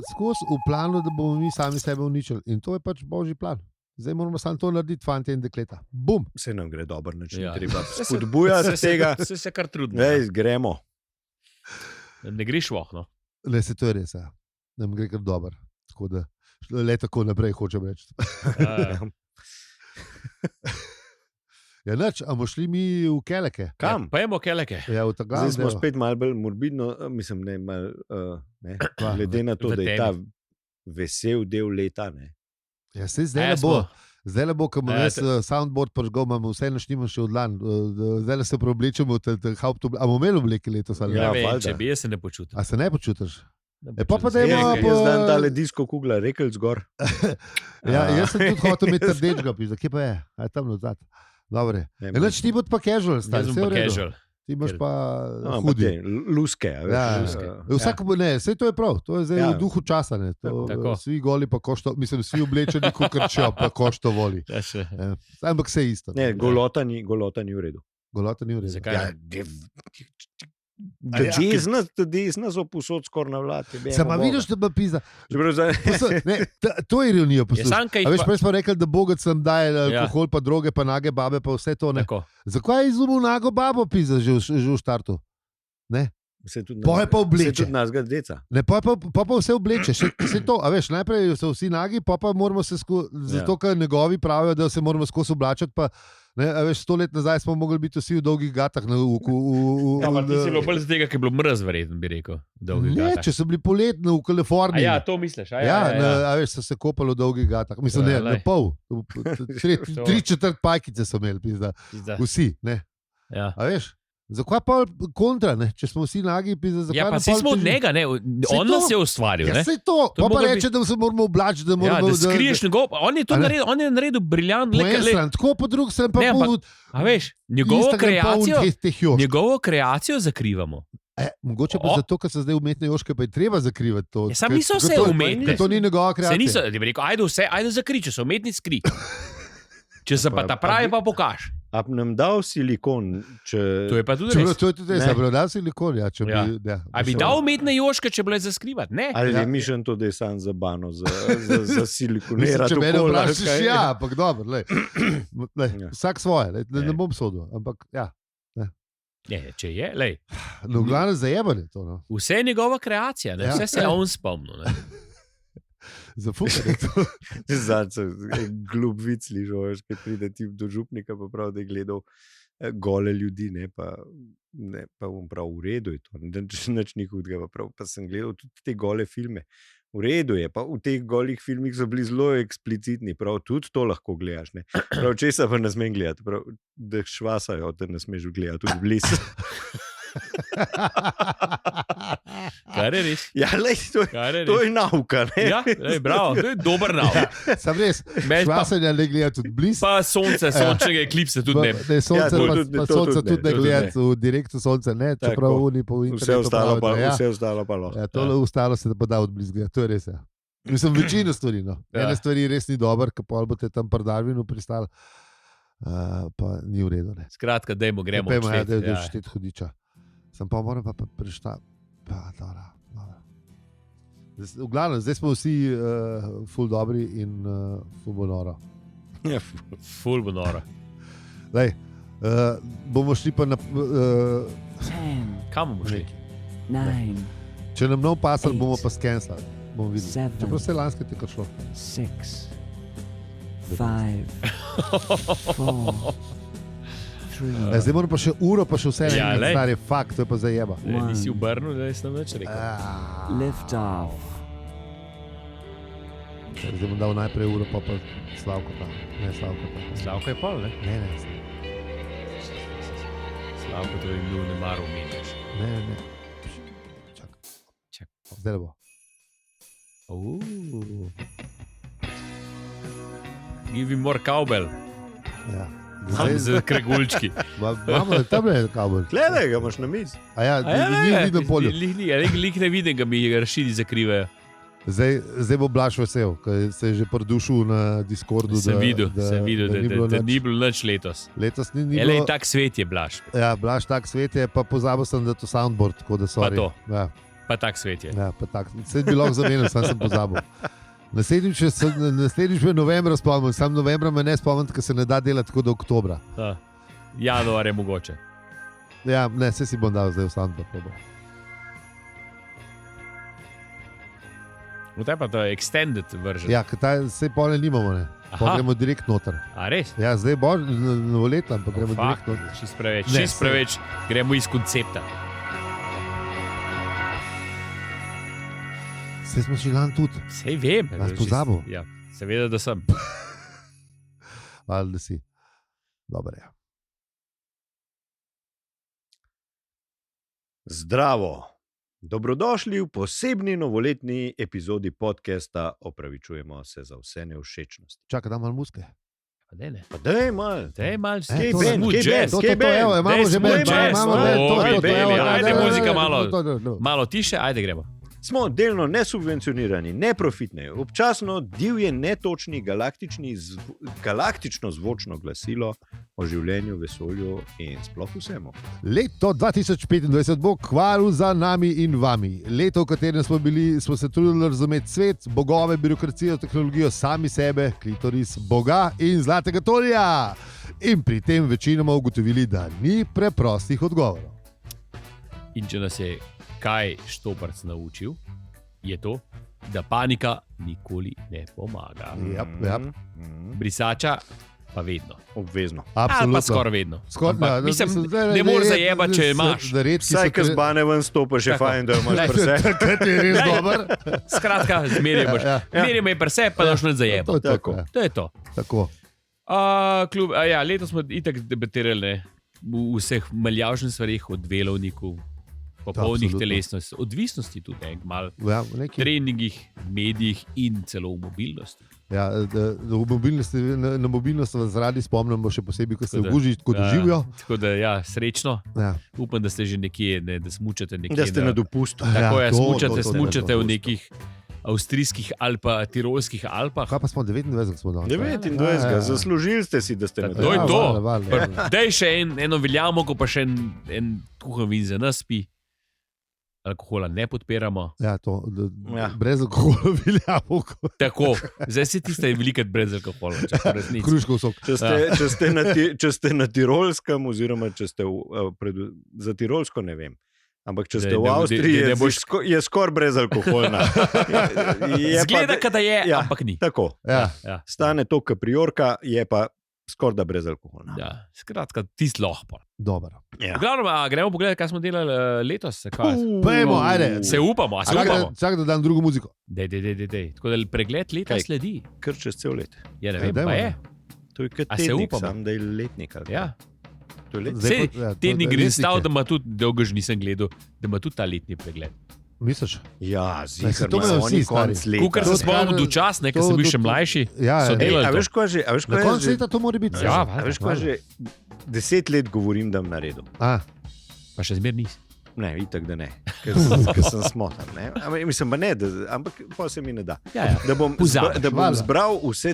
skozi v planu, da bomo mi sami sebe uničili. In to je pač božji plan. Zdaj moramo samo to narediti, fanti in dekleta. Bum! Vse nam gre dober način, treba spodbujati tega. Se kar trudimo. Gremo. Ne greš vohno. Ne, se to je res, ja. Nam gre kar dober. Tako da, le tako naprej hočem reči. Ja, nič, a bomo šli mi v Keleke? Kam? Pa jemo Keleke. Ja, v ta glavni Zdaj smo del. spet malo bolj morbidno, mislim, ne, malo, glede na to, v da je temi. ta vesel del leta, ne. Ja, sej zdaj ne bo. Zdaj le bo, ko imam jaz soundboard požgal, imam vse naštimam še od lan. Zdaj le se preoblečemo v te hauptobleke. A bomo imeli obleke letos? Ali? Ja, Ja, vem, valjda. če bi jaz se ne počutil. A se ne počutiš? Ne Pa počutim. dajmo Jaz dan tale disko kugla, rekel zgor. Ja, jaz sem tudi hotel imeti rdečega pisa. Kje pa je? A je tam nazad. Dobre. Enač ti bod pa casual, Jaz stari. sem Vse je pa v redu. casual. Ti imaš pa No, hudi. luske, a veš. Ja, luske. Vsak, ne, vse to je prav, to je zdaj Ja. v duhu časa. Ne. To, Tako. Svi goli pa košto, mislim, vsi oblečeni kot krčijo, pa košto voli. Ja, še. Ampak vse isto. Ne, golota ni v redu. Golota ni v redu. Zakaj? Ja, desna so posod skoraj na vlati. Sama vidiš, da bi pisa. Zdaj, Ne, to je ironija Je poslušaj. sam, kaj A veš, jih prej smo rekli, da bogac nam daje Ja. alkohol, pa droge, pa nage babe, pa vse to. Ne. tako. Zakaj je izumil nago babo pisa že v štartu? Ne? se tudi Po je pa obleče. Se tudi nas ga deca. Ne, pa vse obleče, še to, a veš, najprej so vsi nagi, pa moramo se zato, ker njegovi pravijo, da se moramo skozi oblačiti, pa ne, a veš, 100 let nazaj smo mogli biti vsi v dolgih gatah. Ja, pa ti si bilo bolj z tega, ker je bilo mrz, verjetno bi rekel. Ne, če so bili poletni v Kaliforniji. Ja, to misliš. Ja, a veš, so se kopali v dolgih gatah. Mislim, Ja, ne, na pol. 3/4 pajkice so imeli, pizda. Vsi, ne. Ja. A veš? Zakaj pa kontra, ne? Če smo vsi nagi, pizda, zakaj Ja, pa ne si pol smo od teži- njega, ne? Saj On to. nas je ustvaril, Ja, ne? sej to. To Pa moglo reče, da se moramo oblačiti, da Ja, moramo... da skriješ njegov, on je to A ne? naredil, on je naredil briljant, Po eni strani, tako po drugi strani pa Ne, pol a veš, njegovo njegovo kreacijo zakrivamo. mogoče pa O. zato, ker so zdaj umetne joške, pa je treba zakrivati to. Ja, sam Ker- niso ker vse to- umetne. ker to ni njegova Se kreacija. niso, da bi rekel, ajde zakri, če so umetni skri. Če se pa ta pravi, pa pokaž. A bi nam dal silikon, če... To je pa tudi Čeprav res. to je tudi res, Ne. a bi dal silikon, ja, če Ja. bi... Ja, A bi dal umetne joške, če bile za skrivati? Ne. Ali Ja. je mišljen to, da je sam za bano, za Mislim, silikonirati če mene okolje, ali vprašaš, kaj? ja, ampak dobro, Ja. vsak svoje, ne Ne. bom sodil, ampak ja. Ne, če je, lej. No, v glavnem zajebanje to, no. Vse je njegova kreacija, ne? Ja. Vse se je on spomnil. Ne? Zafukanje to. Zadnjič sem glup vic slišal, veš, kaj pride tip do župnika, pa prav, da je gledal gole ljudi, ne pa bom prav, v redu je to, nič ni hudega, pa prav, pa sem gledal tudi te gole filme. V redu je, pa v teh golih filmih so bili zelo eksplicitni, prav tudi to lahko gledaš. Ne? Prav česa pa ne smem gledati, prav, da švasajo, da ne smeš gledati tudi blizu. Kar je res. Ja, lej, Kar je to res. je nauka. Ne? Ja, lej, bravo, to je dober nauk. Sam res, Meš pa, švasanja ne gleda tudi blizu. pa sonce, sončnega eklipse tudi ne. Ne, sonce, Ja, to pa, tudi ne, pa to sonce tudi ne, tudi ne to tudi gledati, v direktu sonce ne, čeprav Tako. oni po Vse internetu ostalo pa, pravijo, da vse ostalo pa lahko. ja, tole ostalo se da pa da od blizu, to je res. Ja. Mislim, večina stvari. No. Ja. Ena stvar res ni dobra, ker pa boste tam pri Darwinu pristali, pa ni v redu. Ne. Skratka, dajmo, gremo. Pojmo, ja, odštet, da je ja. štet hudiča. Sem pa moram pa preštati. V glavnem, zdaj smo vsi ful dobri in ful bo noro. Ja, Ful bo noro. Lej, bomo šli pa na... 10, Kam bomo šli? 9, če nam nov pasal, bomo pa skenslali. Bomo videli. Seven. Čeprav se lanske teka šlo. 6, 5, 4, 3, Zdaj moram pa še uro, pa še vse Ja, ne lej. stari fakt, to je pa zajeba. Nisi obrnil, da sem več rekel. lift off. Zdaj bom dal najprej uro, pa Slavko ta. Ne, Slavko ta. Slavko je pol, ne? Ne. Slavko to je bil nemar umeniš. Ne. Čak. Zdaj bo. Give me more cowbell. Ja. Zdaj z kregulčki. Imamo tam je kabel. gledaj, ga imaš na mizi. A ja, ni vidno polju. Lik ne vidim, ga mi rašidi zakrivajo. Zdaj bo Blaž vesel, ker se je že produšil na Discordu. Sem videl, da ni nič. bilo nič letos. Letos ni Elej, bilo. tak svet je Blaž. Ja, Blaž tak svet je, pa pozabil sem, da je to soundboard, tako da so. Pa to. Ja. Pa tak svet je. Ja, pa tak. Vse bi lahko zamenil, sam sem pozabil. Naslednjič me novembra spomnim, sam novembra me ne spomnim, ker se ne da delati tako do oktobra. Januar je mogoče. Ja, ne, vse si bom dal zdaj v soundbar. Vtaj pa to je extended version. Ja, ker vse pole nimamo, ne. Pa gremo direkt noter. A res? Ja, zdaj bo novoletno, pa gremo direkt noter. Čist preveč, gremo iz koncepta. Vse smo šli lan tudi. Sej vem. Nas pozabil. Ja, seveda, da sem. Ali da si. Dobar je. Zdravo! Dobrodošli v posebni novoletni epizodi podcasta. Opravičujemo se za vse nevšečnosti. Čakaj, da malo muske. Ne. Pa daj mal. Daj mal, to skej je ben, band, jazz. To, evo, imamo že smooth band, jazz. imamo band, Ajde, muzika malo. To. Malo tiše, ajde gremo. Smo delno nesubvencionirani, neprofitni, občasno divje, netočni, galaktično zvočno glasilo o življenju, vesolju in sploh vsemu. Leto 2025 bo kmalu za nami in vami. Leto, v katerem smo se trudili razumeti svet, bogove, birokracijo, tehnologijo, sami sebe, klitoris, Boga in zlatega tolja. In pri tem večinoma ugotovili, da ni preprostih odgovorov. In če nas je kaj Štoparc naučil, je to, da panika nikoli ne pomaga. Yep. Brisača pa vedno. Obvezno. Ali pa Absolutno. skoraj vedno. Skoraj, Mislim, ne moreš zajebati, če imaš. Vsaj, ki zbane ven stopa, že Tako. fajn, da imaš prse. Takrat je res dober. Skratka, zmerjamo. Zmerjamo je prse, pa daš ne zajebati. Tako. To je to. Tako. Letos smo itak debatirali v vseh maljavžnih stvarih, od delovnikov, popolnih Absolutno. telesnosti, odvisnosti tudi, malo Ja, neki. treningih, medijih in celo v mobilnosti. Ja, na mobilnost vas radi spomnimo, še posebej, ko se Tako da, oguži, ko doživijo. Tako da, ja, srečno. Ja. Upam, da ste že nekje, da smučate nekje. Da ste na dopustu. Tako je, to, smučate v to. nekih avstrijskih ali pa tirolskih Alpah. Kaj pa smo 29, smo danes? 29. Zaslužili ste si, da ste na To je Ja, to. valjda. Daj še eno veljamo, ko pa še en kuhan vin za nas pi. Alkohola ne podpiramo. Ja, to. Ja. Brez alkohola veljamo. Tako, zdaj si tiste velikrat brez alkohola. če po resnici. Kruškov sok. Če ste na Tirolskem, oziroma če ste za Tirolsko, ne vem. Ampak če ste v Avstriji, je skoraj brezalkoholna. Zgleda, da je, ja, ampak ni. Tako. Ja. Ja. Stane to, kar priorka, je pa skoraj da brezalkoholna. Ja. Skratka, tisti lahko. Dobro. Ja. V glavnem, gremo pogledati, kaj smo delali letos. Pojmo, ajde. Se upamo, a se upamo. Čakaj, da dam drugo muziko. Dej. Tako da pregled leta Kaj? sledi. Kar čez cel let. Ja, ne vem, dajmo, pa je. To je kot A se tednik, upamo? sam da je letnik. Ali Ja. to je let. Zdaj Sej, pa- ja, to- tednik da gre letnike. stav, da ima tudi, dolgo že nisem gledal, da ima tudi ta letni pregled. Misliš? Ja, Saj zihar, to imajo vsi, oni konc stari. leta. Kukar To se kar- spomnim do čas, ker sem bil še mlajši. Ja, So ja. delali A to. veš, kaj že? Na koncu leta to mora biti. Ja, A veš, kaj že? 10 let govorim, da bom naredil. Pa še zmer nisi. Ne, itak da ne, ker sem smotan. Ne? Mislim, pa ne, ampak pa se mi ne da. Ja, ja. Da bom Pozabiš, valjda. zbral vse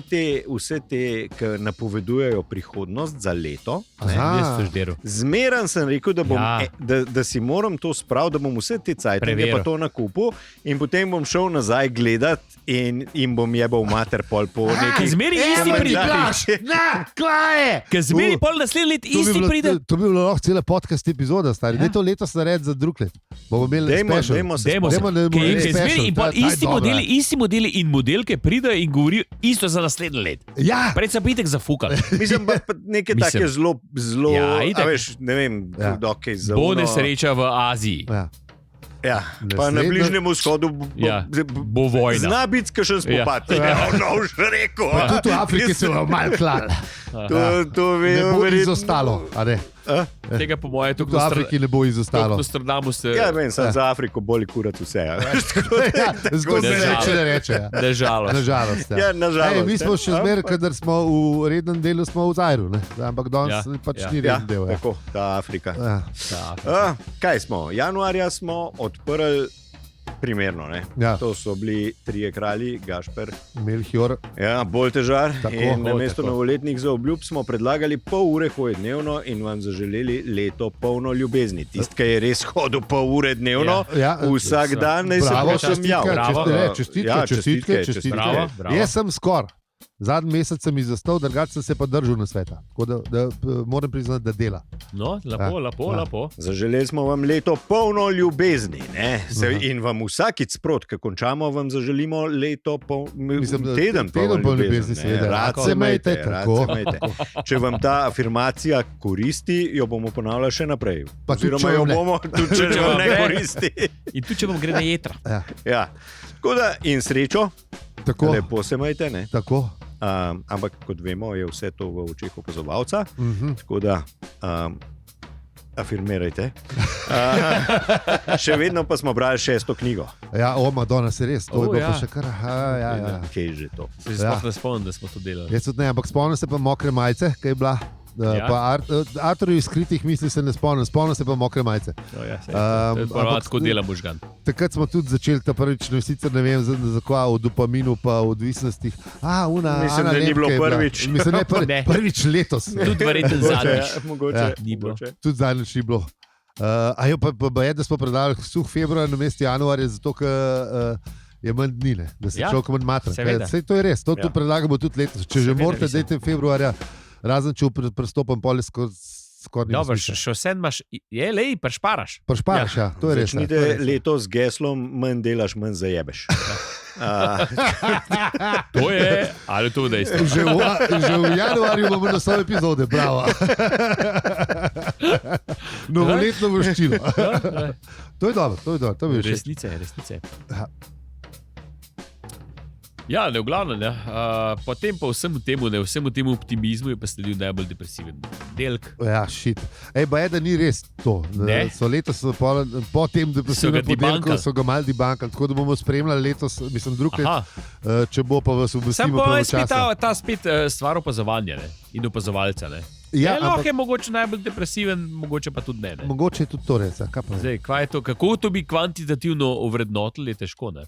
te, ki napovedujejo prihodnost za leto. Ne? Aha. Jaz to žderu. Zmeran sem rekel, da, bom, Ja. da si moram to spraviti, da bom vse te cajtke Preveril. pa to nakupil in potem bom šel nazaj gledat in bom jebal mater pol po Ker nekih. zmeri isti pride. Ne, klaje! Ker zmeri pol naslednji let isti pride. To bi bilo lahko cela podcast epizoda, stari. Ja. Daj to letos narediti za drug let. Bomo imeli special. Dajmo se Dajmo se. Dajmo, da bomo Ker res zmeri special. in pol Ta je dobra. isti modeli in modelke pridejo in govorijo isto za naslednji let. Ja, Prej sem pitek zafukal. Mislim, pa neke Mislim. take zelo, Ja, itak. a veš, ne vem, Ja. okay, za Bo ono- nesreča v Aziji. ja. Ja, pa na Naslednjo- Bližnjem vzhodu Ja, bo vojna. Zna biti kakšen spopad. Ja. Ja, no, že rekel. Pa tudi v Afriki se bo malo klal. To Ne vemo, bo verjetno. izostalo. a ne? Tega po moje Tudi v Afriki ne bo izostalo. V Stradamu se Ja, vem, sem za Afriko boli kurat vse. Ja. Ja, Zgodaj Ne se žal. reče, ne reče. ja. Nažalost. Nažalost. Ja. Ja, nažalost. Ej, mi smo še ja. zmeraj, kadar smo v rednem delu, smo v Zajru, ne? Ampak danes Ja, pač ja. ni Ja, reden del. Ja. tako, ta Afrika. Ja. Ja. Kaj smo? Januarja smo odprli primerno. Ne? Ja. To so bili trije kralji, Gašper, Melchior. ja, Boltežar. Tako, In namesto tako. novoletnih zaobljub smo predlagali pol ure hoje dnevno in vam zaželeli leto polno ljubezni. Tisti, ki je res hodil pol ure dnevno, Ja, vsak dan naj se bravo, prosim jav. čestitke. Bravo, bravo. Jaz sem skoraj. Zadnji mesec sem izostal, drugače sem se pa držal na sveta. Tako da moram priznati, da dela. No, lepo, Ja. lepo. Zaželeli smo vam leto polno ljubezni. Aha. In vam vsakič sprot, ko končamo, vam zaželimo leto teden poln ljubezni, seveda. Rad Rad se se imejte, imejte, rad tako. se imejte. Če vam ta afirmacija koristi, jo bomo ponavljali še naprej. Pa tudi, Oziroma če jo vam ne. bomo, tudi če Če vam vam ne ne. koristi. In tu, če vam gre na jedra. Ja, Ja. Tako da in srečo, tako, lepo se imejte. Ne? tako. Ampak kot vemo, je vse to v očeh opazovalca. Tako da afirmirajte. Še vedno pa smo brali 6. knjigo. Ja, o Madonna, se res, to O, je bilo ja. pa še kar. Ja. Kaj je že to? Se sploh ne spomnim, da smo to delali. Jaz tudi ne, ampak spomnim se pa mokre majice, kaj je bila. Ja. Pa Arturjevih skritih misli se ne spomnim, spomnim se pa mokre majice. No, ja, ampak- tako dela možgan. Takrat smo tudi začeli ta prvič, no, sicer ne vem, za kva, o dopaminu, pa o odvisnostih. Mislim, da ni bilo prvič. Mislim, ne, Ne. prvič letos. Tudi verjetno zadnjič. Mogoče, Ja. Ni bilo. mogoče. Tudi zadnjič ni bilo. Pa je, da smo predali suh februar na mestu januarja, zato ker je manj dni, ne, da se Ja, človek manj matra. seveda. Sej to je res, to Ja. predlagamo tudi letos. Če že Seveda, morate, mislim. dajte februarja, razen če prestopam pole skoraj ni Dobro, smisla. še vse imaš, je lej, prešparaš. Prešparaš, ja, to je res. ja, Začnite to je res, ja. leto z geslom, manj delaš, manj zajebeš. To je, ali to dejstvo. Že v januarju bomo na svoje epizode, bravo. Novoletno voščilo. To je dobro, to bi všeč. Resnice. Ja. Ja, ne, v glavnem, ne. Potem pa vsemu temu optimizmu je pa sledil najbolj depresiven delk. Ja, šit. Pa je, da ni res to. Ne. So letos po tem, da So ga debunkali. so ga mal debunkali, tako da bomo spremljali letos, mislim, drug let, Aha, če bo pa vas sam obvestimo pa je spet pravočasno. ta spet stvar opazovanja, ne, in opazovalca. Ne. Ja, Lahko ampak je mogoče najbolj depresiven, mogoče pa tudi ne. mogoče je tudi to res. Ja, kaj pa vem. Zdaj, kaj je to, kako to bi kvantitativno ovrednotili, je težko. Ne?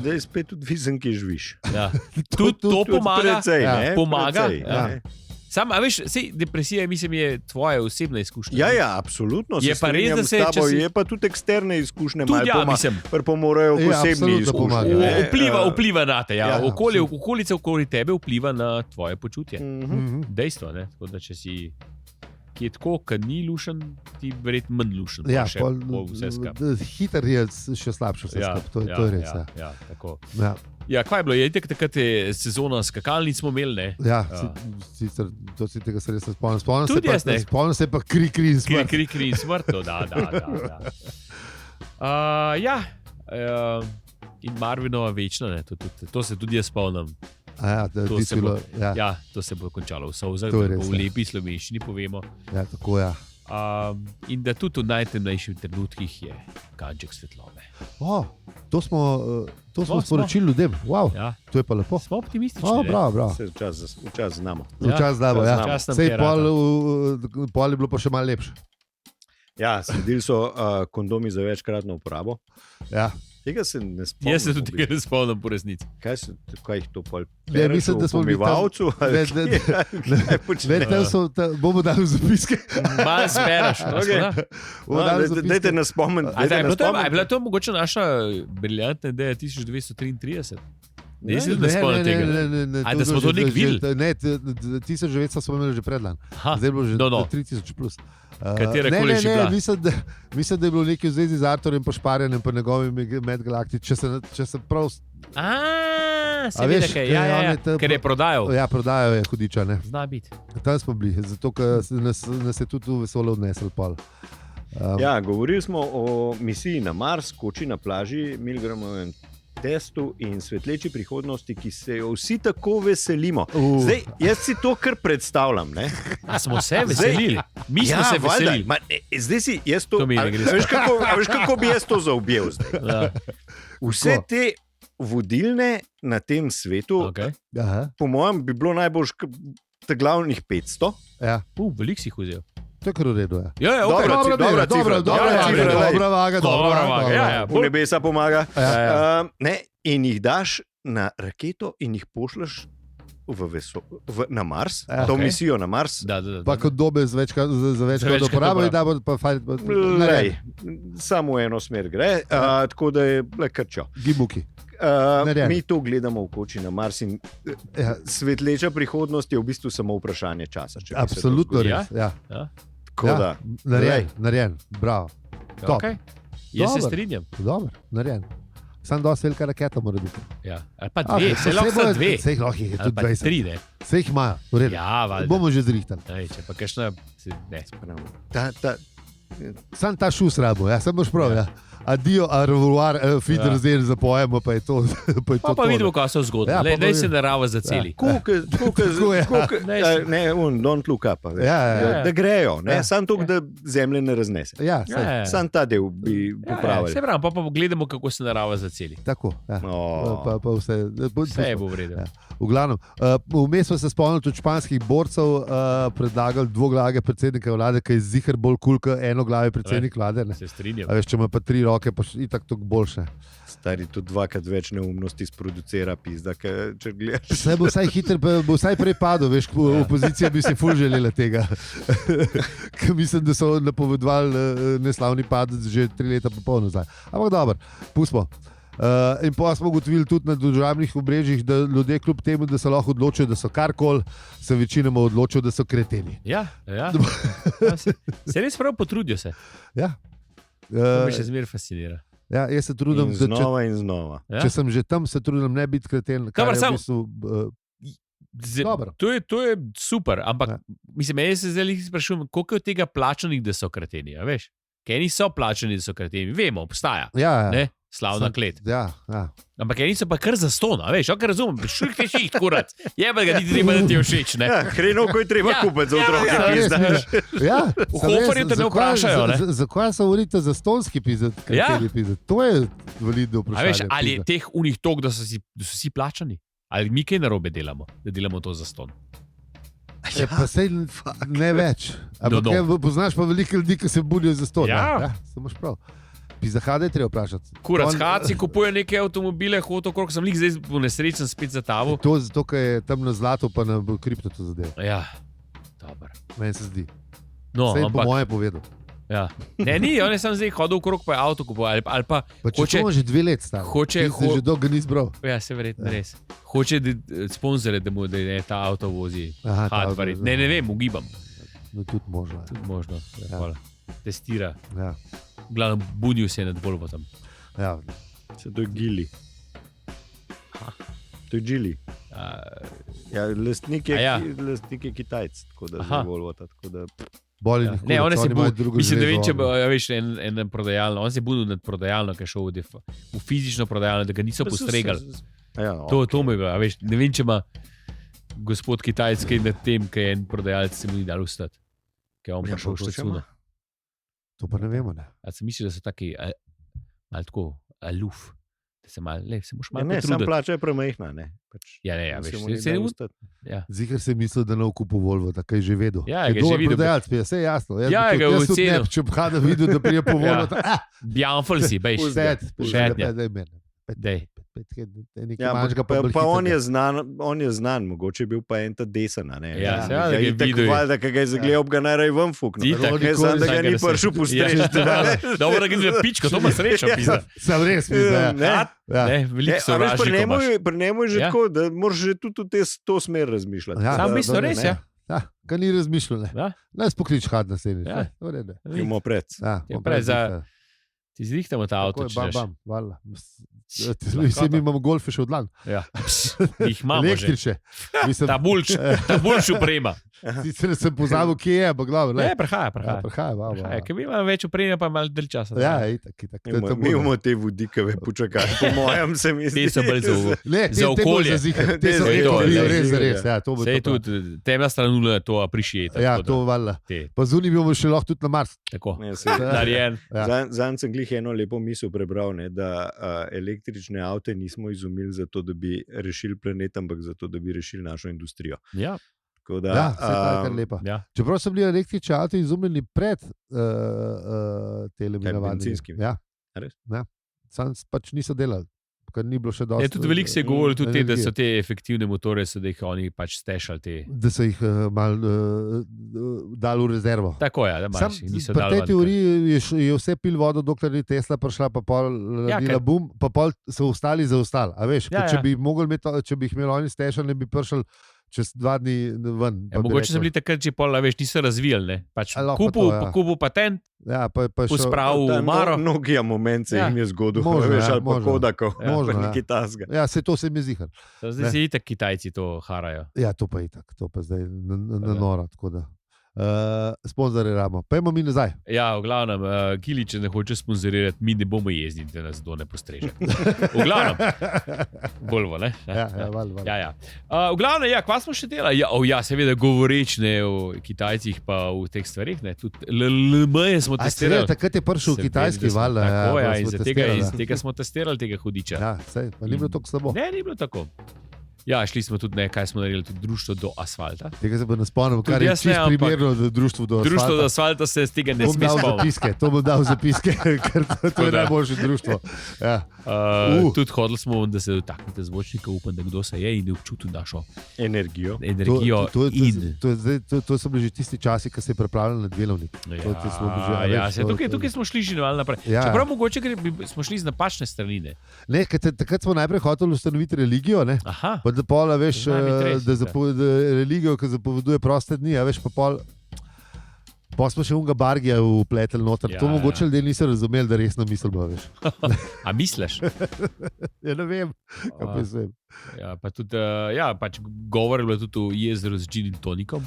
Da je spet odvisen, ki živiš. Ja. Tudi to pomaga. Precej, Ja. ne? Pomaga, Precej, ja. ne. Sam, a veš, sej, depresija mislim, je tvoja osebna izkušnja. Ja, absolutno. Je se pa res, strinjam da se, s tabo, če si- je pa tudi eksterne izkušnje, Tudi ja, mislim. Pomorajo Ja, posebni absolutno pomagajo. izkušnje. ne. Vpliva na te. Ja. Ja, Okolica okoli tebe vpliva na tvoje počutje. Mhm. Dejstvo je, da če si ki je tako, ki ni lušen, ti verjetno manj lušen. Ja, še po vse skupaj. hiter je še slabše vse skupaj, to je res. Ja, tako. Ja. Ja, kaj je bilo? Je itak takrat je sezona skakalnic smo imeli, ne? Ja, Ja. sicer to si tega se res ne spomnim. Spomnim Tudi jaz ne. se pa kri in smrt. Kri in smrt, no, da. In Marvinova večna, ne? To se tudi jaz spomnim. Ja, To ti se bilo, ja, Ja, to se bo končalo v solzah, To je da res, v ja. lepi slovenščini povemo. ja, tako ja. In da tudi v najtemnejših trenutkih je kanček svetlobe. To smo Smo. sporočili ljudem. Wow, Ja, to je pa lepo. smo optimistični. ne? Bravo. Se včasih znamo. Ja, Včasih znamo, ja. včasih nam Sej kaj rata. pol je bilo pa še malo lepše. Ja, sledili so kondomi za večkratno uporabo. Ja. Tega se ne spomnim. Jaz se tudi tega ne spomnim po resnici. Kaj jih to pol? Ne, mislim, da smo bili tam- pomivalcu. Bomo dali zapiske. Malo zbereš. Okej. Bomo dali zapiske. Dajte nas spomniti. A je bila to mogoče naša briljantna ideja 1233? Ne, si tudi ne spomnim tega. A, da smo to nekaj videli? Ne, 1900 smo imeli že predlan. Aha, Zdaj je bilo že no. 3000 plus. Katerakoli že bila. Mislim, da je bilo nekaj v zvezi z Arturjem pa Šparjanjem pa njegovimi medgalakti, če se prav... Se veš, vidi, kaj, ker on ja, je te- ker je prodajal. Ja, prodajo je hudiča, ne. Zna biti. Tam smo bili, zato ker nas je tudi v vesolje odnesel pol. Ja, govorili smo o misiji na Mars, koči na plaži, Milgramovem testu in svetleči prihodnosti, ki se jo vsi tako veselimo. Zdaj, jaz si to kar predstavljam. Ne? A smo se veselili. Mi smo Ja, se valjda. veselili. Zdaj si jaz to. To mi ne gre A veš, kako bi jaz to zaobjel zdaj? Ja, Vse te vodilne na tem svetu, okay. Aha, po mojem, bi bilo najbolj glavnih 500. ja. Veliko si jih vzel. To je kar v redu. Ja. Ja, okay. Dobra cifra, Dobra vaga. Ja, V nebesa pomaga. Ja. In jih daš na raketo in jih pošleš na Mars, to Okay. misijo na Mars. Da. Pa kot dobe za večkrat uporabo, da bo pa fajn. Lej, samo v eno smer gre, tako da je le krčo. Gibuki. Narejeno. Mi to gledamo v koči na Mars in Ja. svetleča prihodnost je v bistvu samo vprašanje časa. če bi se to Absolutno zgodilo. res. Ja. Tako da, Narejen. Bravo. Top. Okay. Jaz se Dobro. strinjam. Dobro, narejen. Sam dosti velika raketa mora biti. Ja. Ali pa dve, se lahko sta dve. Sej lahko je Ali tudi pa 20. tri, ne. Sej jih imajo, v redu. Ja, valjda. Bomo že zrihtali. Ej, če pa kakšna, ne. Sam ta šus rabo, ja, sem boš prav. Ja. Adijo, a revolvar, feeder zdaj zapojemo, pa je to. Pa vidimo, kaj so zgodbe. Ja, pa Daj se vidimo. narava zaceli. Tako je. Ne, don't look up. a veš. Ja. Da grejo, Ja. samo to, da zemlje ne raznese. Ja, sej, Ja. Sam ta del bi popravili. Se pravi, pa pogledamo, kako se narava zaceli. tako. Ja. O. Pa vse. Vse bo v redu. Ja. V glavnem, vmes smo se spomnili tudi španskih borcev, predlagali dvoglavega predsednika vlade, ki je zihar bolj kul kot enoglavi predsednik vlade. Ne? Se strinjam. A veš, če ima pa 3 roke, pa je tako boljše. Stari tudi dvakrat več neumnosti sproducira, pizda, če gledaš. Vse bo vsaj hiter, bo vsaj prej padel, veš, opozicija bi si ful želela tega. Ker mislim, da so napovedovali neslavni padec že 3 leta pa pol nazaj. Ampak dobro, pustimo. In pa smo ugotovili tudi na državnih obrežjih, da ljudje kljub temu, da se lahko odločijo, da so karkoli, se večinoma odločijo, da so kreteni. Ja. Se res prav potrudijo se. Ja. To me še zmeraj fascinira. Ja, jaz se trudim, In da znova in znova. Ja? če sem že tam, se trudim ne biti kreten. Kar Dobro, je v samo- bistvu, dobro. To je super, ampak Ja. mislim, jaz se zdaj sprašujem, koliko je od tega plačanih, da so kreteni. A veš? Ker eni so plačani, da so kreteni, vemo, obstaja. Ja, Ne? Slavna klet. Ja, ja. Ampak eni so pa kar zaston, a veš, ok, razumem, šuh te ših, kurat. Je pa ga ni treba, da ti je všeč, ne? Ja, hrenov, ko je treba Ja, kupiti za ja, otroke, ja, pizda. res, Ja, V Hoferju te ne vprašajo, ne? Zakaj se volite za stonski pizet? Ja. To je validno A vprašanje. veš, ali je pizda. teh unih tok, da so vsi plačani? Ali mi kaj narobe delamo, da delamo to za ston? Pa sej ne več. Ampak No. poznaš pa veliko ljudi, ki se budijo za ston. Ja. Samo šprav. Pizahade je treba vprašati. Kurat, On- Haci kupuje neke avtomobile, hoto okrog, sem jih zdaj po nesrečen spet zatavil. To zato, ker je tam na zlatu, pa na kripto to zadev. Ja, dobro. Meni se zdi. No, Sej po ampak, moje povedal. ja. Ne, ni, on je sam zdaj hodil okrog, pa je avto kupoval. Ali pa, Pa če Hoče- hoče, že 2 let star. hoče- Ti si že dolgo ni zbral. ja, se verjetno res. Hoče sponzore, da mu da ne, ta avto vozi. Aha, ta Had, avto, verjetno. Ne vem, ugibam. No, tudi možno. Tudi možno. Ja. Ja. Testira. Ja. Glavno, bunil se je nad Volvo tam. Ja. Se to je gili. To je gili. Ja, lastnik je, A ja. lastnik je Kitajc, tako da Aha. za Volvo. Tako da, Bolj Ja. nikoli, Ne, on se oni imajo bu, drugo mislim, da zvezo, vem, če oni. bo, ja, veš, en prodajalno, on se je bunil nad prodajalno, ki je šel v fizično prodajalno, da ga niso postregali. Ja, To me ga, veš, ne vem, če ima gospod Kitajc kaj nad tem, ker je en prodajalec se mu ni dal ustati. Ker je on Ja, prišel pa to še še cuno. ima. To pa ne vemo. Ne. A se misli, da so taki malo tako aluf, da se malo, se moš Ja, malo ne, sam potruditi. plača je premehna. Ne, pač, Ja, ne, ja, da se veš, mu ni se dalo ne- ustati. Ja. Zikar se je mislil, da ne okupu Volvo, tako je že vedel. Ja, Je ga je že dober videl. prodajalec, vse je jasno. Jaz Ja, bi ga tudi- je jaz tudi ne ocenil. bi, če bi Hada videl, da prije po Volvo. Ja. Bjanfol si, bejš. Šetnja. Dej. Ja, pa on je znan, mogoče je bil pa en ta desen. Ja, seveda, da ga je videl. Valjda, ki ga je zagledal, ga najraje ven fuknil. Itak. Ne, samo da ga Vsakega ni se- prišel postrežiti. Ja. Dobro, da ga ni pičko, to ima srečo, pisa. Sam res mislim, Ja, da ne. Ne, veliko Pri njemu sovražnikov. pri njemu je že Ja. tako, da moraš že tudi v to smer razmišljati. Ja, Sam Da- v bistvu da- res, ne. ja. Ja, ga ni razmišljal. Ne. Ja. Naj spoklič Had na sceni. Ja. Imamo pred. Ja, Je prej za- Ti zrihtamo ta avto, če Bam, daš. bam, valjda. Vsi mi imamo golfe še od lan. Ja. Jih imamo že. Električe. Mislim, Ta bulč uprema. sicer sem pozabil, kje je, ampak glavno. Ne, prehaja. Prehaja, wow, wow. Ker mi imamo več upreme, pa malo dalj časa. Ja, itak. To je to Mi imamo te vodikave počakati, po mojem se mi zdi. Te so bolj za uvo. Ne, Za okolje. Te so Za to okolje, bio ja, res, ja, res. Ja, to bo Sej to. tudi temna stran nula to appreciate. Ja, tako to da valjda. te, Pa zunaj bomo še lahko tudi na Mars. tako. Ja, saj. Narejen. Ja. Zanj sem glih eno lepo misel prebral, ne, da električne avte nismo izumili zato, da bi rešili planet, ampak zato, da bi rešili našo industrijo. Ja. Tako da, Ja, vse to je kar lepa. Ja. Čeprav so bili električni avti izumljeni pred temi Kaj, navadnimi. bencinskimi? Ja. A res? Ja. Sam pač niso delali, ker ni bilo še dosti. Tudi veliko se je govorilo, tudi te, da energije. so te efektivne motore, da jih oni pač stešali. Te. Da so jih malo dali v rezervo. Tako je, da Sam, imaš. Niso pri dali tej ven, ker- teoriji je vse pil vodo, dokler je Tesla prišla, pa pol naredila ker- bum, pa pol so ostali za ostali. A veš, Ja, ker če ja. bi mogli imeti, če bi jih imeli oni stešali, bi prišel čez 2 dni ven. Ja, mogoče so bili takrat že pol, a veš, niso razvijali. Ne? Pač A lahko to, ja. kupu patent, Ja, pa šel, uspravil v Maro. Nokia moment se Ja. jim je zgodil, Možno, veš, ja, ali pa možno. Kodakov, Ja. Možno, pa ja. nekaj tasga. Ja, se to se mi zdi. Zdaj Ne. se itak Kitajci to harajo. Ja, to pa je tako, to pa zdaj na Ja. noro. Sponzorje ramo. Pejmo mi nazaj. Ja, v glavnem, Kili, če ne hoče sponzorirati, mi ne bomo jezdili, da nas kdo ne postreže. V glavnem, Volvo, ne? Val. Ja. V glavnem, ja, kva smo še delali? Ja, seveda, govoreč ne o Kitajcih, pa v teh stvarih. Ne? Tudi LLM smo testirali. Takrat je prišel Seveda, kitajski da smo- val. Tako, ja, in smo iz testirali. tega smo testirali tega hudiča. Ja, sej, pa ni bilo tako slabo. Ne, ni bilo tako. Ja, šli smo tudi, kaj smo naredili, tudi društvo do asfalta. Tega se pa ne spomnim, kar Tudi je jaz ne, čisto ampak- primerno za društvo do Društvo do asfalta. asfalta se z tega ne To bom sme dal spomniti. zapiske, to bom dal zapiske, ker to je Tako da. najboljše društvo. Ja. Tudi hodili smo, da se dotaknete zvočnika, upam, da kdo se je in je občutil našo Energijo. energijo. To so bili že tisti časi, ko se je pripravljal na delovnik. To smo bili že, a Ja, veš, se, to- tukaj smo šli že malo naprej. Ja. Čeprav mogoče smo šli z napačne strani. Ne? Ne, takrat smo najprej hoteli ustanoviti religijo, ne? Aha, Pa da pola, veš, Znam biti res, da religijo, ki zapoveduje proste dni, a veš, pa pol. Pa smo še unga bargija upleteli noter. Ja, To mogoče ja. ljudje niso razumeli, da resno mislimo, veš. a misliš? Ja, ne vem, kaj pa jaz vem. Ja, pa tudi, pač govor je bilo tudi o jezeru z gin in tonikom.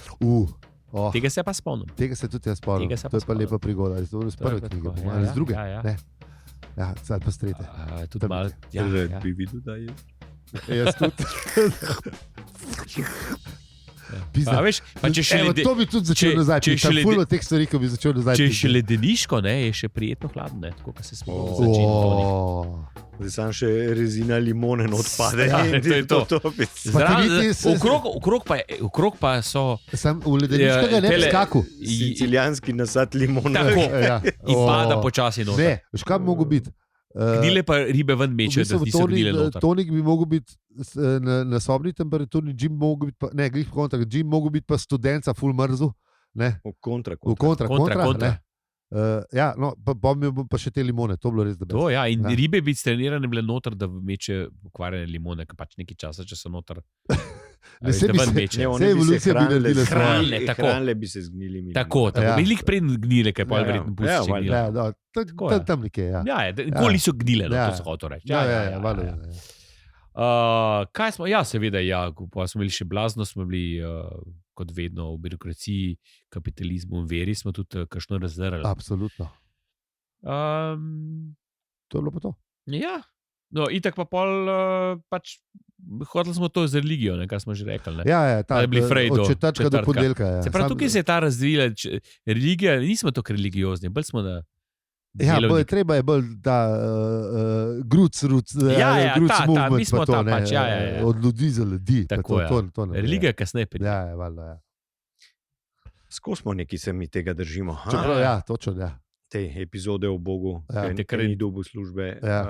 Tega Se pa spomnim. se tudi jaz spomnim. Tega se pa To je pa spomnim. lepa prigoda. Iz To prve je pa knjige, tako, po mojem, ja, iz druge. ja, ja. Ne. Ja, zdaj pa s tretje. Tudi Tam- malo. Ja, Rad ja. bi videl, da je. Jaz tudi. Pizda. A veš, pa če še Evo, lede- to bi tudi začel če- nazaj. če še lede- Fulno teh stvari, ko bi začel nazaj. Če je pisati. še ledeniško, ne, je še prijetno hladno, ne, tako kot se spomnim O. za gin in tonik. Zdaj sam še rezina limone odpade. Ja, in to je to. topic. Zraven- vidite, se- Okrog pa so Sam v ledeniškega ne bi tele- skakal. Sicilijanski nasad limone. Tako. Ja. in pada počasi noter. Ne, veš, kaj bi mogel biti? Gnile pa ribe ven mečejo, da niso gnile noter. Tonik bi mogel biti na sobni temperaturi, Jim mogel biti, ne, glih kontra, Jim mogel biti pa študenca, full mrzu, ne, V kontra. v kontra, Kontra. ne. Ja, no, pa mi bo pa še te limone, to bi bilo res dobro. To, ja, in Ja. ribe bi trenirane bile noter, da meče pokvarjene limone, ki pač nekaj časa, če so noter. Ne, saj bi se- Ne, Saj evolucija bi naredila svoje. Hranile, tako. Hranile bi se z gnilimi. Tako, Ja. velik pred gnile, kaj pa Ja, verjetno ja, pusti valjda. gnile. Ja, no, Tako je. tam nekje, ja. Ja, nikoli niso gnile, no, Ja. to so hotel reči. Ja, valjda, ja. Kaj smo, ja, seveda, ja, pa smo bili še blazno, smo bili kot vedno v birokraciji, kapitalizmu in veri, smo tudi kakšno razdrli. Absolutno. To je bilo pa to. Ja, no, itak pa pol, pač hodili smo to z religijo, ne, kar smo že rekli. Ne. Ja, ja, Ali bili Frej od do četrtka do četrtka. ponedeljka. Ja. Se pravi, Sam- tukaj se je ta razvila religija, nismo tako religiozni, bolj smo na. Ja, delovnik. treba je bolj ta gruc, Ja, gruc ta, movement, mi smo pa to, ta ne, pač, ja. od ljudi za ljudi. pa Tako, ja. to ne, Religija kasneje pride. Ja, ja, valjda, ja. Skozi smo neki se mi tega držimo. ha? Čeprav, ja, točno, ja. Te epizode o Bogu, Ja. ki ni dobil službe, Ja.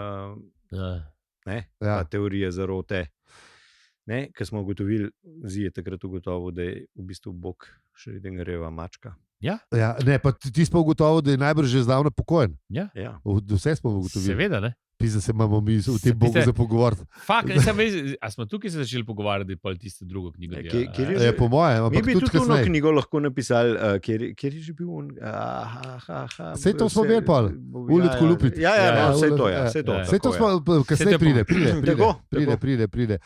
Ja. ne, Ja. pa teorije zarote. Ker smo ugotovili, Zi je takrat ugotovil, da je v bistvu Bog Schrödingerjeva mačka. Ja, ne, pa ti smo ugotovili, da je najbrž že zdavno pokojen. Ja. Vse smo ugotovili. Seveda, ne. Pisa se imamo mi v Se tem Bogu pite- za pogovoriti. Fakt, a smo tukaj se začeli pogovarjati, pa tisto drugo knjigo. Kjer je Po mojem, Mi ampak bi tudi tudi eno kasneje. knjigo lahko napisali, kjer je že bil on. Saj to smo imeli pol. Uletko lupiti. Ja, Ja, vse to, ja. vse to. Ja. Vse to tako je. smo, kasneje Saj to pride.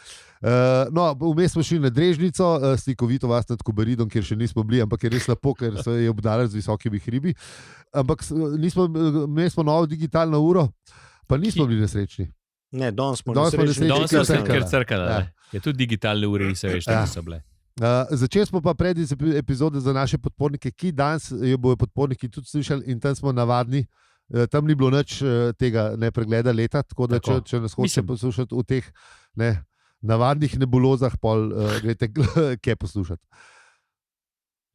No, vmes smo šli na Drežnico, slikovito vas nad Kobaridom, kjer še nismo bili, ampak je res lepo, ker se je obdala z visokimi hribi. Ampak imeli smo novo digitalno uro, pa nismo bili nesrečni. Ne, danes smo Danes smo nesrečni, Danes ker so crkala. ker crkala. Ja. Ne. Je tudi digitalne ure, niso več, Ja. da so bile. Začeli smo pa pred epizode za naše podpornike, ki danes jo bojo podporniki tudi slišali, in tam smo navadni. Tam ni bilo nič tega pregleda leta, tako da Tako. če nas hočete Mislim- poslušati v teh navadnih nebulozah, pol gledajte, kje poslušati.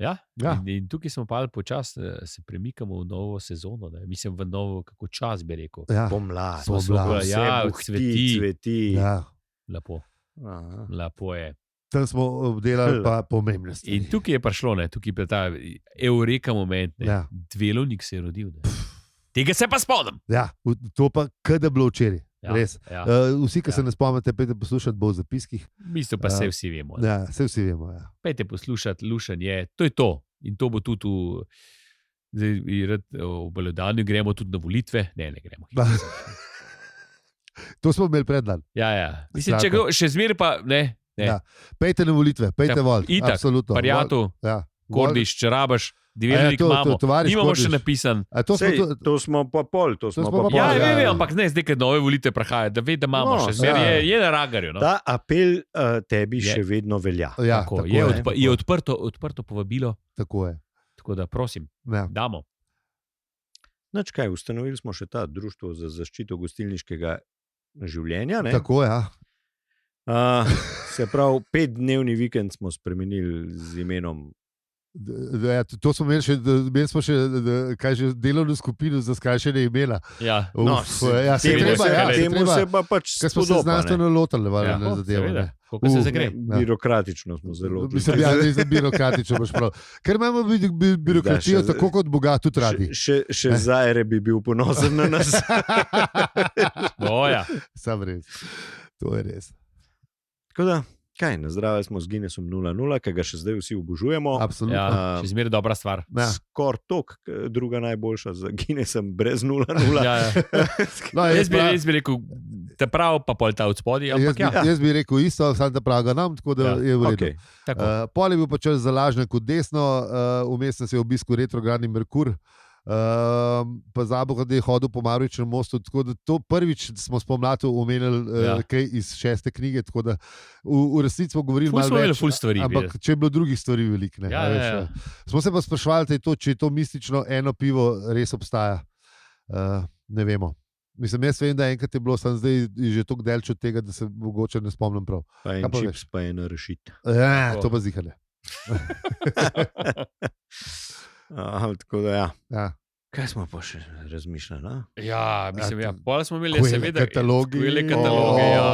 Ja. Ja. In tukaj smo pa počasi se premikamo v novo sezono. Ne? Mislim, v novo, kako čas bi rekel. Ja. Pomlad. Pomlad. Vse Ja, buhti, cveti. Ja. Lepo, Aha. lepo je. Tam smo obdelali pa pomembne stvari. In tukaj je prišlo, ne? Tukaj je ta eureka moment. Ne? Ja. Dvelovnik se je rodil. Ne? Tega se pa spomnim. Ja, to pa kada bilo včeraj. Ja, Res. ja. Vsi, ki Ja. se ne spomnite, pejte poslušati, bo v zapiskih. V bistvu pa se vsi vemo. Ne? Ja, se vsi vemo. Ja. Pejte poslušati, Lušan je, to je to. In to bo tudi v Beljodanju, gremo tudi na volitve. Ne gremo. To smo imeli pred dan. Ja. Mislim, če Srako. še zmeraj pa ne. Ja. Pejte na volitve, pejte Ja, vol. itak. Absolutno. Parjatu, Ja. Kordiš, če rabaš, A ja, Dvelovnik imamo. tovariš Nimamo še Kordiš. napisan. A to smo Sej, tu- to smo pa pol, to smo smo pa pa pol. Ja, ja, vem, ja. ampak ne, zdaj, ker nove volitve prahajajo, da ve, da imamo No, še zmeraj. ja. Je na ragarju. No? Ta apel tebi Je. še vedno velja. Ja, Tako, tako je, je, je odprto povabilo, Tako je. tako da prosim, Ja. damo. Nač kaj, ustanovili smo še ta društvo za zaščito gostilniškega življenja. Ne? Tako je. Ja. Se pravi, 5-dnevni vikend smo spremenili z imenom. Ja, to smo imeli še, imeli smo še kaj že delovno skupino za skrajšanje imena. Ja. Ja, se temu treba, se, ja, se temu treba. se pa pač Ker smo se spodoba, ne. znanstveno lotili Ja, na zadevo. seveda, ne. koliko se zagre. Ja. Birokratično smo zelo. Mislim, ja, nisem birokratičen, imaš prav. Ker imamo birokracijo Zdaj še- tako kot Boga tudi radi. Še Zajre bi bil ponosen na nas. Boja. Sam res. To je res. Tako da, kaj, na zdravje smo z Guinnessom 0-0, ki ga še zdaj vsi obožujemo. Absolutno. Ja, še zmeraj dobra stvar. Ja. Skoraj tok, druga najboljša za Guinnessom brez 0-0. Ja, ja. No, Jaz bi rekel, te prav, pa pol ta od spodaj. Ampak ja, jaz bi rekel isto, sam ta praga nam, tako da Ja, je v redu. Okay. tako. Pol je bil pa čas za lažne kot desno, vmes sem se obiskal retrogradni Merkur. Pa zaboga, da je hodil po Marovičnem mostu. Tako da to prvič smo spomladi omenili Ja. kaj iz 6. knjige. Tako da v resnici smo govorili Ful malo smo imeli več. ful stvari, Ampak če je bilo drugih stvari veliko. Ja, ja. Smo se pa sprašvali, če je to mistično eno pivo res obstaja. Ne vemo. Mislim, jaz vem, da enkrat je bilo, sem zdaj že tako delč od tega, da se mogoče ne spomnim prav. Pa Kaj en pa čips, pa ena rešitev. Ja, Tako. to pa zihane. Tako da, ja. Ja. Kaj smo pa še razmišljali? A? Ja, mislim, ja. Pol smo imeli, Kvele seveda, katalogi. kvele kataloge. Ja.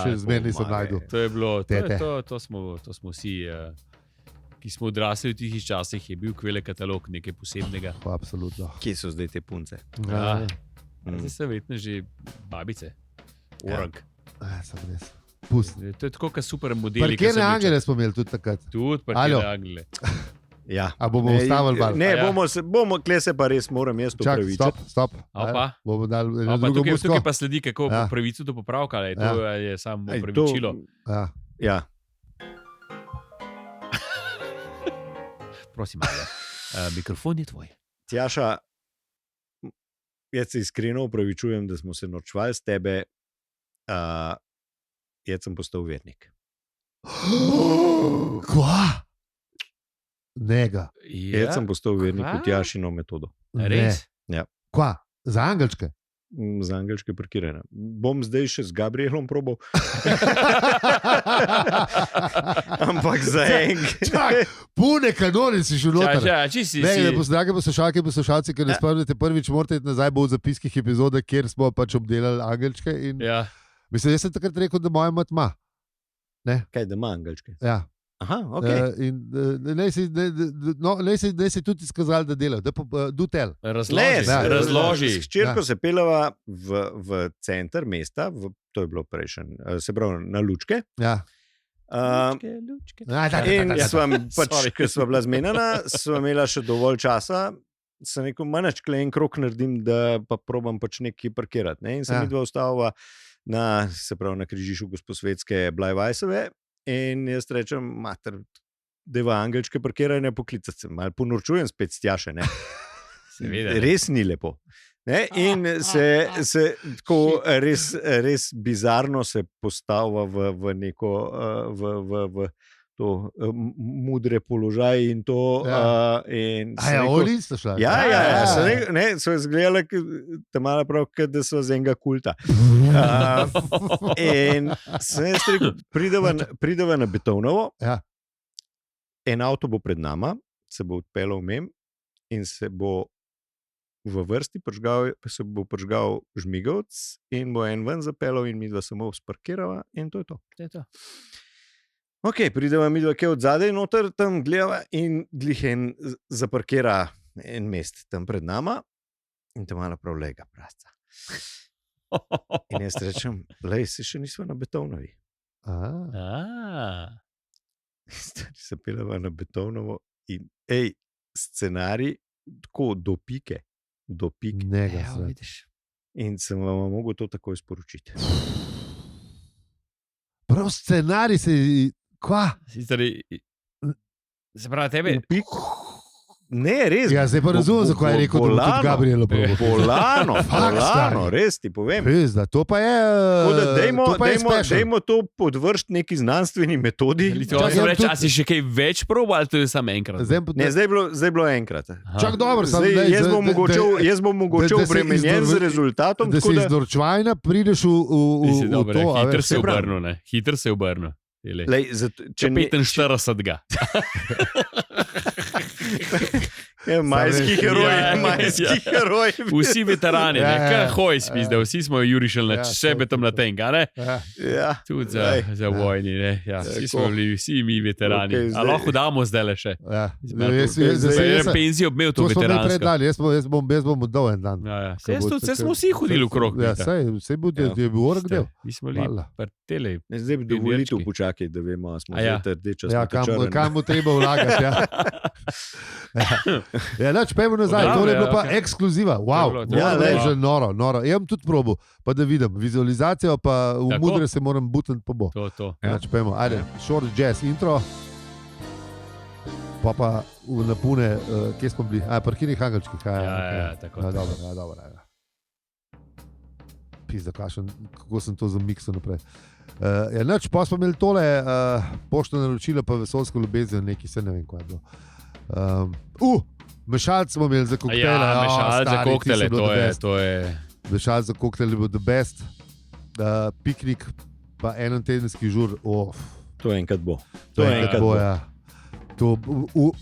Še zmeraj nisem pomagaj. najdel. To je bilo, Tete. to smo vsi, ki smo odrasli v tih časih, je bil kvele katalog nekaj posebnega. Pa absolutno. Kje so zdaj te punce? Ja. Mm. Zdaj so verjetno že babice. Orang. Sem res. Pusti. To je tako, kot super modeli. Parkirne angele smo imeli tudi takrat. Tudi Alo. parkirne angele. Ja. A bomo ustavili bar? Ne, Ja. kle se pa res moram jaz Čak, opravičiti. stop. Opa. Bomo dali eno Pa drugo tukaj musko. pa sledi, kako Ja. pravico do popravka, ali to je samo Ej, opravičilo. Ja. Ja. Prosim, Alja. Mikrofon je tvoj. Tjaša, jaz se iskreno opravičujem, da smo se norčvali s tebe. Jaz sem postal vernik. Kva? Nega. Jaz sem postal vernik Kva? v Tjašino metodo. Res? Kva? Za angelčke? Za angelške parkiranje. Bom zdaj še z Gabrielom probal. Ampak za Čak, pune kanone si že noter. Čisti Ne, si. drage poslušalke in poslušalci, ki ne spomnite, prvič morate iti nazaj, bo v zapiskih epizode, kjer smo pač obdelali angelčke. In, Ja. mislim, jaz sem takrat rekel, da moja mat ima. Kaj, da ima angelške? Ja. Aha, ok. Naj si tudi izkazali, da delajo, da do tel. Razloži. Ja. Razloži. S hčerko Ja. se pelava v center mesta, to je bilo prejšnji, se pravi na Lučke. Ja. Lučke. In sva pač, Sorry. ker sva bila zmenjena, sva imela še dovolj časa. Sem rekel, manjč, kle en krok naredim, da pa probam pač nekaj parkirati. Ne? In sem Ja. midva ustavila na križišču Gosposvetske Blajvajsove. In jaz rečem, mater, da je v angelčke parkiranje poklicati, se malo ponorčujem spet stjaše. Seveda. Res ni lepo. Ne? In se tako res bizarno se postavlja v neko v to mudre položaj in to. Ja. In A sem ja, rekel, oni ste šli. Ja, sem rekel, ne, so izgledali, da malo prav, kot da so z enega kulta. In sem jaz rekel, prideva na Betovnovo, Ja. en avto bo pred nama, se bo odpeljal mem in se bo v vrsti prižgal žmigovc in bo en ven zapeljal in midva samo sparkirava in to je to. To je to. Ok, prideva midva kje od zadaj noter, tam gledava in glih en zaparkira en mest tam pred nama in tam malo prav lega prasca. In jaz rečem, lej, si še nisva na Betovnovi. Se peleva na Betovnovo in scenarij tako do pike. Nega, Ja, vidiš. In sem vam mogel to takoj sporočiti. prav scenarij se kva? Se pravi, tebe. Ne, res. Ja, zdaj pa razumem, zakaj je rekel, da bo tudi Gabrielo probo. Bolano, stari. res ti povem. Pizda, to pa je... Tako da special. dajmo to podvršiti neki znanstveni metodi. Čakaj, Čakaj, reči, tudi- a si še kaj več probo ali to je samo enkrat? Ne, zdaj je bilo enkrat. Čak dobro, samo Zdaj, daj, jaz bom mogoče da se obremenjen z rezultatom. Da si tako iz Norčvajna prideš v Dobre, to. a hitro veš. se pravi. obrnil, ne? Hitro se obrnil. Lej, Če 45 ga. Majski heroj, Ja, majski ja. heroj. Vsi veterani, Ja, ne? ja, Kar hoj ja. spizda, vsi smo jurišali na Ja, sebe tam na tenka, ne? Ja. Ja. Tudi Lej. za vojni, ne? Ja, vsi smo bili, vsi mi veterani. Okej, A zdaj- lahko damo zdaj le še. Ja. Jaz penzijo imel to To smo imeli veteransko. predlani, jaz bom oddal en dan. Ja, ja. Ko bo- Saj smo vsi hodili v krog. Ja, sej bude, Ja. je bil org del. Mi smo bili Valjda. prteli. Zdaj bi dovolitev Primerčki. počakaj, da vemo, a smo A ja. zdaj rdeča, Ja, smo črni. kam mu treba vlagati. Ja, ja nač, pojmo nazaj. Dobro, To je bilo ja, pa okej. ekskluziva. To je Wow, bilo- to je bilo že dobro. noro. Jaz bom tudi probil, pa da vidim. Vizualizacijo pa v Tako. mudre se moram butniti, pa bo. To. Ja. Nač, pojmo, ajde, short jazz intro. Pa v napune, kje smo bili? Parkirnih angelčkih. Ja, tako. Dobro. Pizda, kako sem to zamiksal naprej. Ja, nač, pa smo imeli tole poštno naročilo, pa vesolsko ljubezen, neki se ne vem, kaj je bilo. Mešalc smo imeli za koktejle. Ja, mešalec za stari, ti koktele, so bilo the best. to je. Mešalc za koktejle je bil the best. Piknik, pa enotedenski žur. To enkrat bo. To To enkrat enkrat bo, bo. ja. To,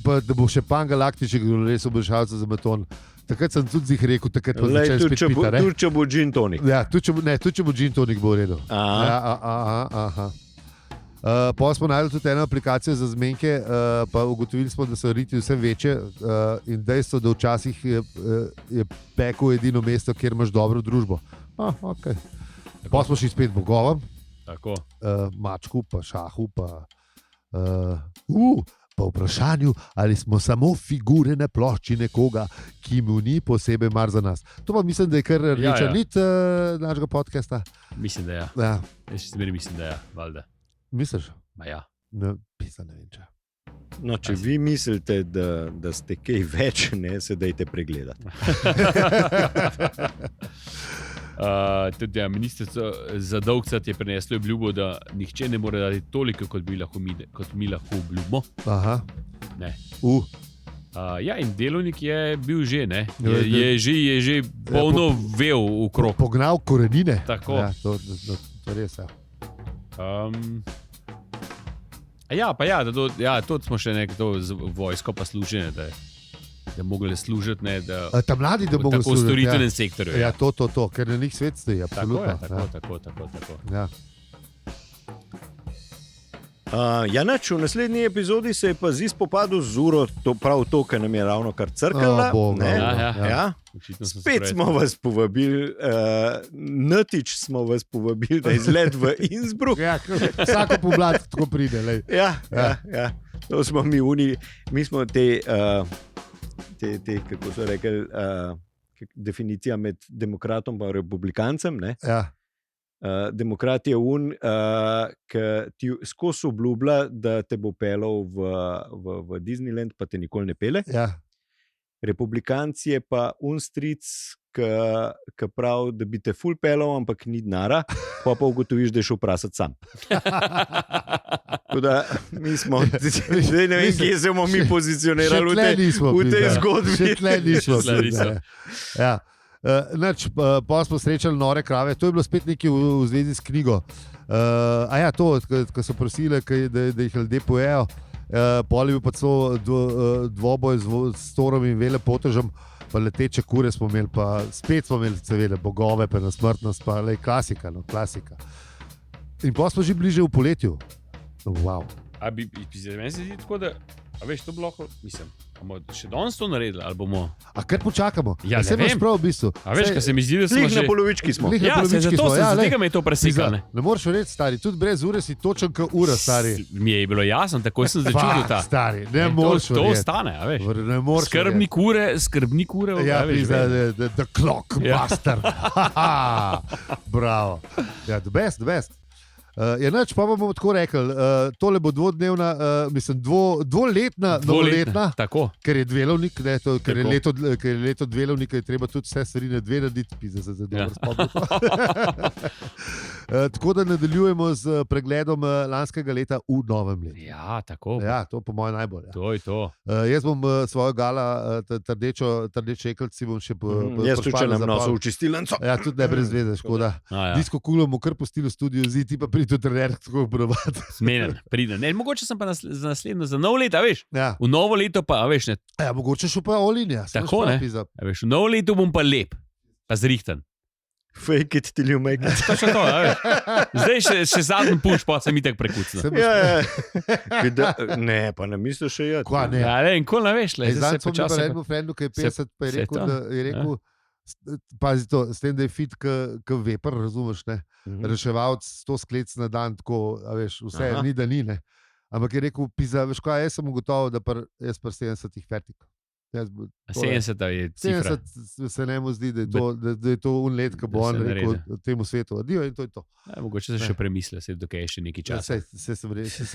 pa, da bo še pangalaktiček, res obešalce za meton. Takrat sem tudi zih rekel, takrat pa Lej, začel tudi spet pita, ne? tudi če bo gin tonik. Ja, tudi če bo gin tonik, bo v redu. Aha. Aha. Pa smo najdel tudi eno aplikacijo za zmenke, pa ugotovili smo, da so riti vse večje in dejstvo, da včasih je peko edino mesto, kjer imaš dobro družbo. Okay. Pa smo šli spet bogovom, Tako. mačku, pa šahu, pa vprašanju, ali smo samo figure na plošči nekoga, ki mu ni posebej mar za nas. To pa mislim, da je kar rdeča ja. nit našega podcasta. Mislim, da ja. Ja, Jaz še zmeraj mislim, da ja. Valjda. misliš? Ma ja. Ne, pisa ne vem če. No, če vi mislite, da ste kaj več, ne, se dajte pregledati. Tudi ja, ministrstvo za dolg čas je preneslo obljubo, da nihče ne more dati toliko, kot mi lahko obljubimo. Aha. Ne. Ja, In delovnik je bil že, ne? Ja, Je že polno vel v krog. Pognal korenine. Tako. Ja, to res je. To smo še nekaj vojsko pa služenje, da mogli služiti, ne, da Ta mladi, da bomo tako v storitvenem sektorju. Ja, to, ker na njih svet stoji, Tako je, absolutno. tako. Ja. Nač, v naslednji epizodi se je pa zdi spopadel z uro, prav to, kar nam je ravno kar crkala. Boga, ne? Ja. Spet smo vas povabili, Natič smo vas povabili na izlet v Innsbruck. Ja, vsako pomlad tako pride. Lej. Ja. To smo mi smo te kako so rekli, definicija med demokratom in republikancem. Ne? Ja. Demokrat je ki ti skozi obljublja, da te bo pelal v Disneyland, pa te nikoli ne pele. Ja. Republikanc je pa stric, ki pravi, da bi te ful pelal, ampak ni denara, pa ugotoviš, da je šel vprašati sam. Tako da mi smo, zdaj ne vem, kje se bomo mi pozicionirali v tej zgodbi. Še tle nismo. Še tle nismo. Ja. Pa smo srečali nore krave, to je bilo spet nekaj v zvezi s knjigo. To, ko so prosili, da jih ljudje pojejo. pol je bil pa celo dvoboj s Torom in Velepotežem, pa leteče kure smo imeli, pa spet smo imeli seveda bogove, pa na smrtnost, pa klasika, no, klasika. In pa smo že bliže v poletju. Wow. A bi meni se zdi tako, da, a veš, to bi lahko, mislim, bomo še danes to naredili, ali bomo... A kar počakamo? Ja, se ne imaš vem. prav v bistvu. A veš, kaj se mi zdi, da smo Lih na že... polovički smo. Glih na Ja, se polovički zato smo, se ja, zaradi lej. tega me je to presekalo. ne. Ne moreš reči, stari, tudi brez ure si točen kot ura, stari. Mi je bilo jasno, tako sem začutil ta. Stari, ne To- moreš To verjeti. ostane, a veš. Ne moreš Skrbnik ure, Ja, a veš, pizda, vem. the clock Ja. master. Bravo. Ja, the best, the best. Ja, neč, pa bomo tako rekli, tole bo dvodnevna, mislim, dvoletna, novoletna, Tako. ker je dvelovnik, ne, to, ker je Tako. leto dvelovnika, je treba tudi vse stvari na dve narediti, pizda se Ja. dobro spomnim. Tako da nadaljujemo z pregledom lanskega leta v novem letu. Ja, tako. Ja, to po mojem najbolj. Ja. To je to. Jaz bom svojo gala, rdeč ekelci bom še Jaz tudi, če pošparil nam za nosil pol. v čistilnico. Ja, tudi ne brez veze, škoda. Ja. Disko kulo bomo kar pustili v studiu, zdi ti pa pridi tudi trener tako obravnavati. Zmenen, pridem. Ne, mogoče sem pa za naslednjo, za novo leto, a veš. Ja. V novo leto pa, a veš, ne, Ja, mogoče še pa olinja. Tako, ne? A veš, v novo leto bom pa lep, pa zrihten. Fake it till you make it. Točno to, a veš. Zdaj še zadnji puš, pa sem itak prekucno. Ja, ja. Ne, pa ne misliš še jaz. Kva, ne. Ja, ne, in ko ne veš, le, zdaj Zdaj se sem pa počasi. enemu frendu, ki je 50, pa je se rekel, to, da je rekel, pazi to, s tem, da je fit, kot veper, razumeš, ne? Mhm. Reševalc 100 sklec na dan, tako, a veš, vse Aha. ni, da ni, ne. Ampak je rekel, pizza, veš kaj, jaz sem ugotovil, da jaz pri 70 fertik. 70 je cifra. 70 se ne mu zdi, da je to let, ko bo Da on se rekel naredi. temu svetu, adijo in to je to. Ja, mogoče se Ne. še premisle, se dokaj je še nekaj Ja, časa. saj sem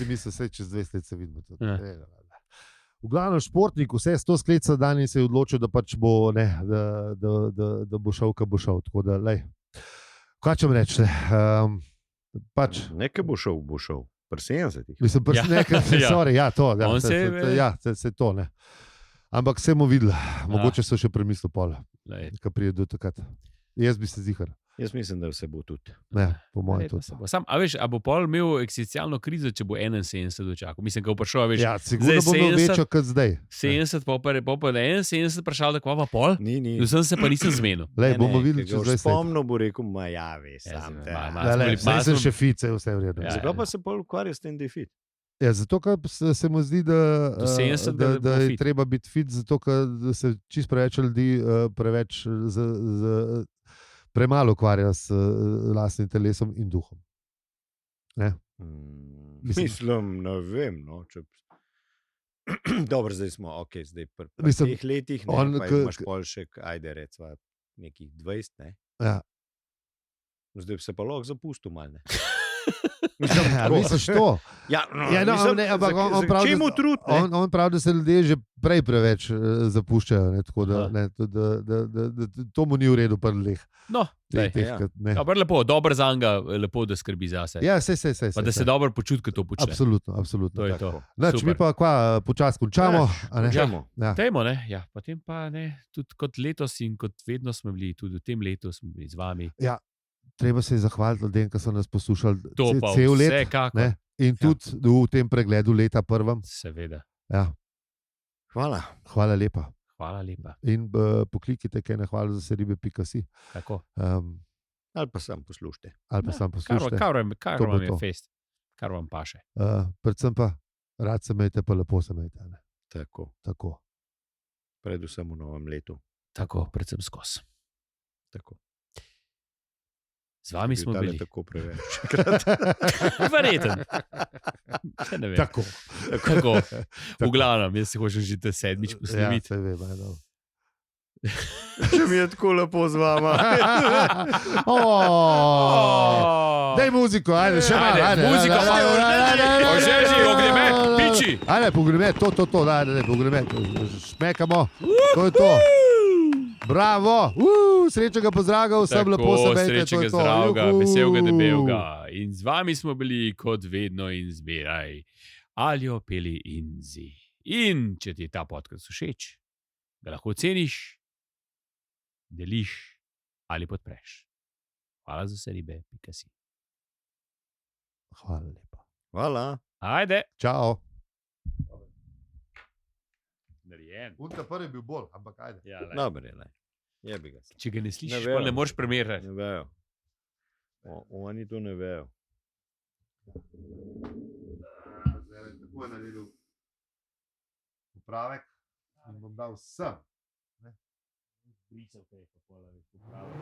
mislil, saj čez 20 let se vidimo. Tudi. Ja. V glavnem športnik, vse 100 skleca dan in se je odločil, da pač bo, ne, da bo šel, ko bo šel. Tako da, lej. Kaj če mi reči? Pač, Nekaj bo šel. Pri 70. mislim, Ja. nekaj, Ja. sorry, ja, to, ja, On se to, ne. Ampak se bomo videli, mogoče so še premislil pol, Lej, ko pride do takrat. Jaz bi se zihar. Jaz mislim, da vse bo tudi. Ne, po mojem verjetno tudi. se bo. Sam, a veš, a bo pol imel eksistencialno krizo, če bo 71 dočakal. Mislim, ko bo prišel, a veš, Ja, sigurno zdaj bo imel 70 večjo kot zdaj. 70, pa na 71 prišel, da kva pa pol. Ni. Vsem se pa nisem zmenil. Lej, Ne, bomo ne, videli ki čez ga 20 let. spomnil, bo rekel, ma ja, veš, Ja, sam zdaj, te. ma- Le, smo bili- zdaj sem smo- še fice, vse v redu. Ja, Zakaj pa se pol ukvarja s tem, da je fit? Ja, zato, ker se mu zdi, da, Do 70 da, bo da je fit. treba biti fit, zato ker se čist preveč ljudi preveč premalo ukvarja s lastnim telesom in duhom. Mislim, ne vem. No, če... Dobro, zdaj smo ok, zdaj pri Mislim, teh letih, ne, on pa k- imaš pol še, ajde, recimo, nekih 20, ne. Ja. Zdaj bi se pa lahko zapustil mal, ne. Ja, misliš to? Ja, no, Ja, no, mislim, ne, ampak on pravi, čemu da- trud, ne? On pravi, da se ljudje že prej preveč zapuščajo. Ne, tako da, Aha. ne, da to mu ni v redu, prvih. No, daj. Ja. Lepo, dober za njega, lepo, da skrbi zase. Ja, se. Pa da se dobro počuti, ko to počne. Absolutno, absolutno. To je Tako. to. Nač, mi Super. pa kva, počasi končamo. a ne? Končamo. Ja. Dajmo, ne? Ja, potem pa ne, tudi kot letos in kot vedno smo bili, tudi v tem letu smo bili z vami. Treba se je zahvaliti ljudem, ki so nas poslušali To pa cel let. vsekakor. Ne? In tudi v tem pregledu leta prvem. Seveda. Ja, Hvala. hvala lepa. Hvala lepa. In poklikite, kaj na hvala za seribe.si. Tako. Ali pa sam poslušajte. Ali pa sam poslušajte. Kar To bo vam je to. fest, kar vam paše. Predvsem pa rad se imejte, pa lepo se imejte. ne. Tako. Tako. Predvsem v novem letu. Tako, predvsem skozi. Tako. Z vami Bil smo tale bili. tako preveč. Verjeten. Saj ne vem. Tako. Tako. V glavnem, jaz se hočem že te sedmič Ja, posloviti. se vem, ajde. Če mi je tako lepo z vama. Daj muziko, ajde, še malo. Ajde, muziko, Ožeži, ogreme, piči. Ajde, pogreme, to, ajde, pogreme. Šmekamo, to je to. Bravo, srečnega pozdrava, vsem lepo se imejte. Srečnega zdravega, veselega, debelega. In z vami smo bili kot vedno in zmeraj. Aljo, Peli in Zi. In če ti je ta podcast všeč, ga lahko oceniš, deliš ali podpreš. Hvala za vse ribe, pika si. Hvala lepa. Hvala. Ajde. Čau. narejen. Unta prvi je bil bolj, ampak ajde. Ja, lej. Dobre, ne. Jebi ga. Če ga ne slišiš, vejo. pa ne moreš primerjati. Ne vejo. Oni to ne vejo. Zdaj tako je naredil popravek in bom dal sem. Brisal kaj, pa pola popravek.